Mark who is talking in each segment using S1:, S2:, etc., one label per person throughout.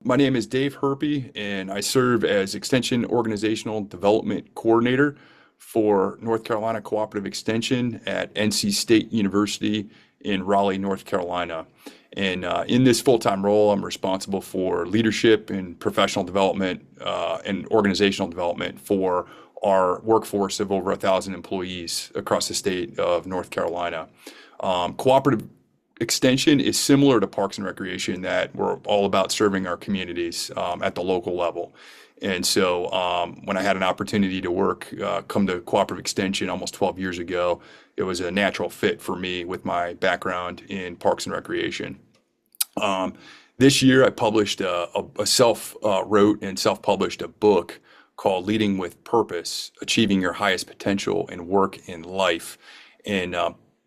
S1: My name is Dave Herpy, and I serve as Extension Organizational Development Coordinator for North Carolina Cooperative Extension at NC State University in Raleigh, North Carolina. And in this full-time role, I'm responsible for leadership and professional development and organizational development for our workforce of over 1,000 employees across the state of North Carolina. Cooperative extension is similar to Parks and Recreation, that we're all about serving our communities at the local level. And so when I had an opportunity to come to Cooperative Extension almost 12 years ago, it was a natural fit for me with my background in Parks and Recreation. Um, this year, I published a self-wrote and self-published a book called Leading with Purpose, Achieving Your Highest Potential in Work and Life. And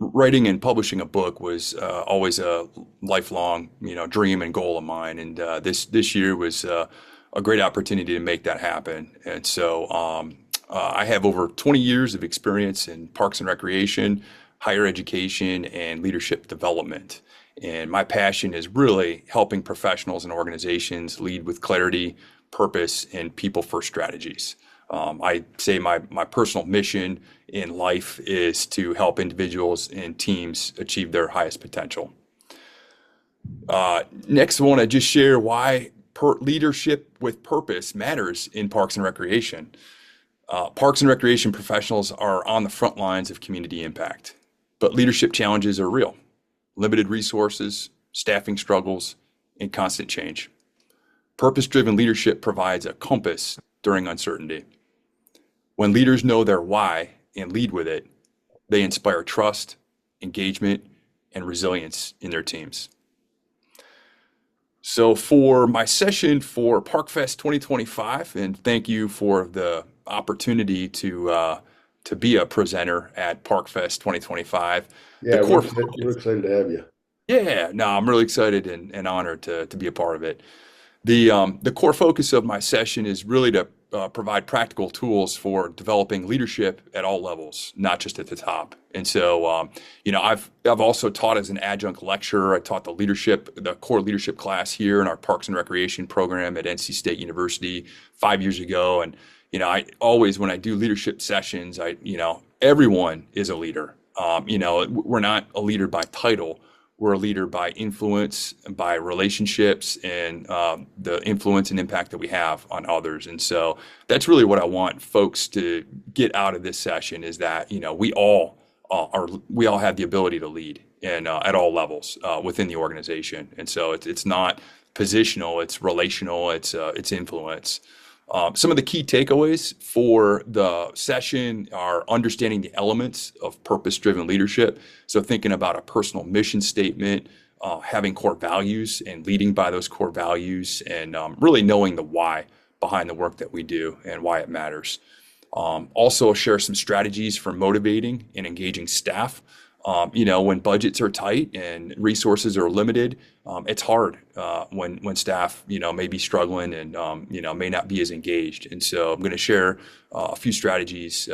S1: writing and publishing a book was always a lifelong, dream and goal of mine. And this year was a great opportunity to make that happen. And so I have over 20 years of experience in Parks and Recreation, higher education, and leadership development. And my passion is really helping professionals and organizations lead with clarity, purpose, and people-first strategies. I say my personal mission in life is to help individuals and teams achieve their highest potential. Next, I want to just share why leadership with purpose matters in Parks and Recreation. Parks and Recreation professionals are on the front lines of community impact, but leadership challenges are real. Limited resources, staffing struggles, and constant change. Purpose-driven leadership provides a compass during uncertainty. When leaders know their why and lead with it, they inspire trust, engagement, and resilience in their teams. So for my session for ParkFest 2025, and thank you for the opportunity to be a presenter at ParkFest 2025. The
S2: Yeah,
S1: core
S2: we're
S1: focus,
S2: excited to have you.
S1: yeah, no, I'm really excited and honored to be a part of it. The core focus of my session is really to provide practical tools for developing leadership at all levels, not just at the top. And so, I've also taught as an adjunct lecturer. I taught the core leadership class here in our Parks and Recreation program at NC State University 5 years ago. And I always, when I do leadership sessions, everyone is a leader. We're not a leader by title. We're a leader by influence, by relationships, and the influence and impact that we have on others. And so that's really what I want folks to get out of this session, is that we all have the ability to lead, and at all levels within the organization. And so it's not positional, it's relational, it's influence. Some of the key takeaways for the session are understanding the elements of purpose-driven leadership. So thinking about a personal mission statement, having core values and leading by those core values, and really knowing the why behind the work that we do and why it matters. Also share some strategies for motivating and engaging staff. When budgets are tight and resources are limited, it's hard when staff, may be struggling and, may not be as engaged. And so I'm going to share a few strategies,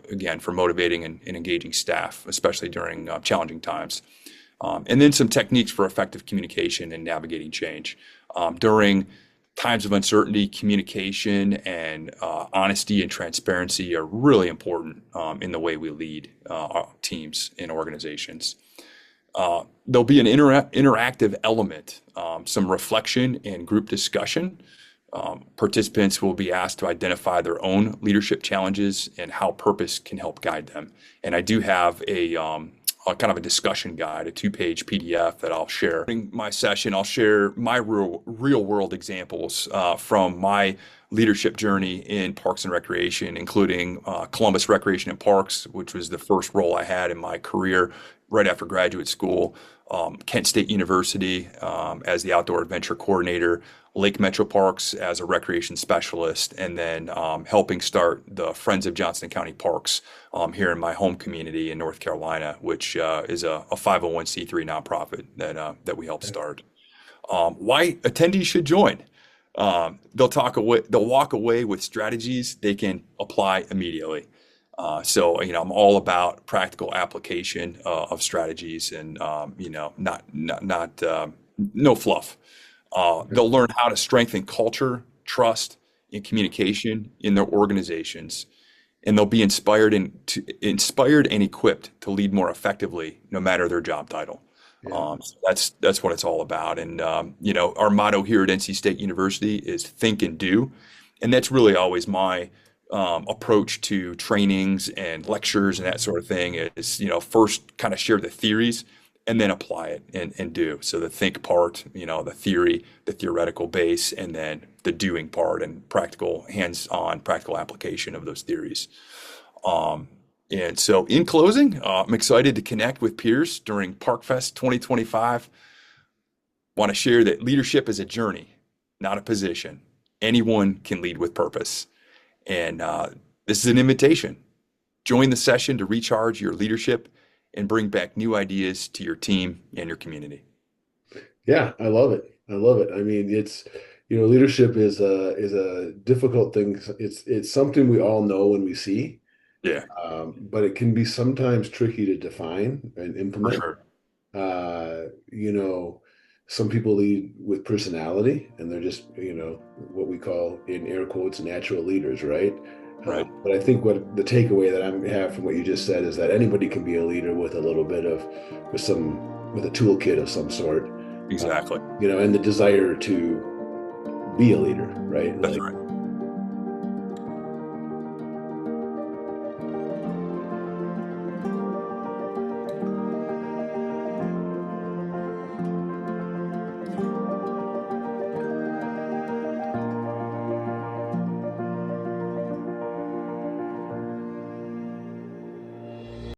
S1: again, for motivating and engaging staff, especially during challenging times. And then some techniques for effective communication and navigating change. During times of uncertainty, communication and honesty and transparency are really important in the way we lead our teams and organizations. There'll be an interactive element, some reflection and group discussion. Participants will be asked to identify their own leadership challenges and how purpose can help guide them. And I do have a kind of a discussion guide, a 2-page PDF that I'll share. In my session, I'll share my real world examples from my leadership journey in Parks and Recreation, including Columbus Recreation and Parks, which was the first role I had in my career right after graduate school, Kent State University as the outdoor adventure coordinator, Lake Metro Parks as a recreation specialist, and then helping start the Friends of Johnston County Parks here in my home community in North Carolina, which is a 501c3 nonprofit that we helped start. Why attendees should join? They'll walk away with strategies they can apply immediately. I'm all about practical application of strategies and, not no fluff. They'll learn how to strengthen culture, trust, and communication in their organizations, and they'll be inspired and equipped to lead more effectively, no matter their job title.
S2: Yeah.
S1: So that's what it's all about. And our motto here at NC State University is think and do, and that's really always my approach to trainings and lectures and that sort of thing. Is first kind of share the theories and then apply it and do. So the think part, the theory, the theoretical base, and then the doing part and practical, hands-on practical application of those theories. Um, and so in closing, I'm excited to connect with peers during ParkFest 2025. Want to share that leadership is a journey, not a position. Anyone can lead with purpose. And this is an invitation. Join the session to recharge your leadership and bring back new ideas to your team and your community.
S2: Yeah, I love it. I love it. I mean, leadership is a difficult thing. It's something we all know when we see,
S1: Yeah,
S2: but it can be sometimes tricky to define and
S1: for
S2: implement.
S1: sure.
S2: Uh, you know, some people lead with personality, and they're just, what we call in air quotes natural leaders, right?
S1: Right.
S2: But I think what the takeaway that I have from what you just said is that anybody can be a leader with a little bit of, with a toolkit of some sort,
S1: Exactly.
S2: and the desire to be a leader, right?
S1: That's
S2: Like,
S1: right.